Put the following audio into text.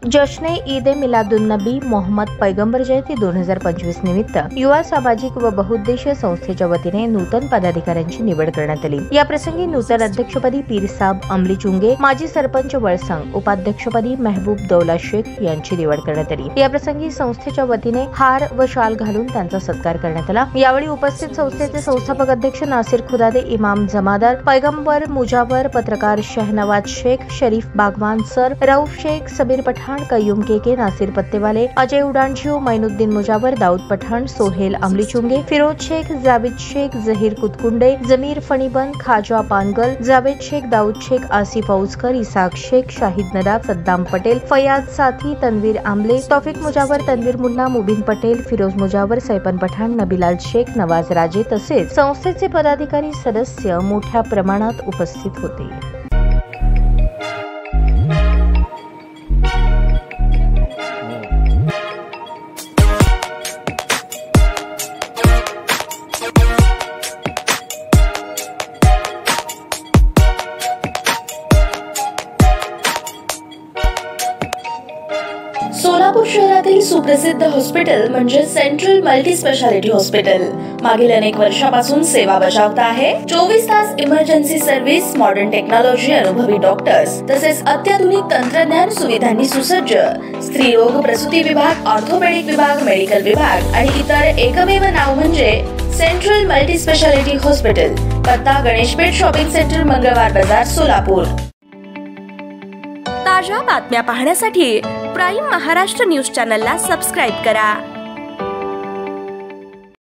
जश्ने ईद ए मिलादुन्नबी मोहम्मद पैगंबर जयंती 2025 निमित्त युवा सामाजिक व बहुउद्देशीय संस्थेच्या वतीने नूतन पदाधिकाऱ्यांची निवड करण्यात आली। या प्रसंगी नूतन अध्यक्षपदी पीरसाब अमली चुंगे, माजी सरपंच वळसंग, उपाध्यक्षपदी महबूब दौला शेख यांची निवड करण्यात आली। या प्रसंगी संस्थेच्या वतीने हार व शाल घालून त्यांचा सत्कार करण्यात आला। यावेळी उपस्थित संस्थेचे संस्थापक अध्यक्ष नासिर खुदादे, इमाम जमादार, पैगंबर मुजावर, पत्रकार शहनवाज शेख, शरीफ बागवान सर, रऊफ शेख, सबीर पठाण, कय्यूम के, नासिर पत्तेवाले, अजय उडानशिव, मैनुद्दीन मुजावर, दाऊद पठाण, सोहेल अमली चुंगे, फिरोज शेख, जावेद शेख, जहीर कुतकुंडे, जमीर फणीबन, खाजा पानगल, जावेद शेख, दाऊद शेख, आसिफ औजकर, इसाक शेख, शाहिद नदाब, सद्दाम पटेल, फयाज साथी, तनवीर आमले, तौफिक मुजावर, तनवीर मुल्ला, मुबीन पटेल, फिरोज मुजावर, सैपन पठाण, नबीलाल शेख, नवाज राजे तसेच संस्थेचे पदाधिकारी सदस्य मोठ्या प्रमाणात उपस्थित होते। सोलापूर शहरातील सुप्रसिद्ध हॉस्पिटल म्हणजे सेंट्रल मल्टी स्पेशालिटी हॉस्पिटल मागील अनेक वर्षापासून सेवा बजावत आहे। 24 तास इमर्जन्सी सर्व्हिस, मॉडर्न टेक्नॉलॉजी, अनुभवी डॉक्टर्स तसेच अत्याधुनिक तंत्रज्ञान सुविधांनी सुसज्ज स्त्रीरोग प्रसूती विभाग, ऑर्थोपेडिक विभाग, मेडिकल विभाग आणि इतर एकमेव नाव म्हणजे सेंट्रल मल्टी स्पेशालिटी हॉस्पिटल। पत्ता गणेशपेठ शॉपिंग सेंटर, मंगळवार बाजार, सोलापूर। ताज्या बातम्या पाहण्यासाठी प्राईम महाराष्ट्र न्यूज चॅनलला सबस्क्राइब करा।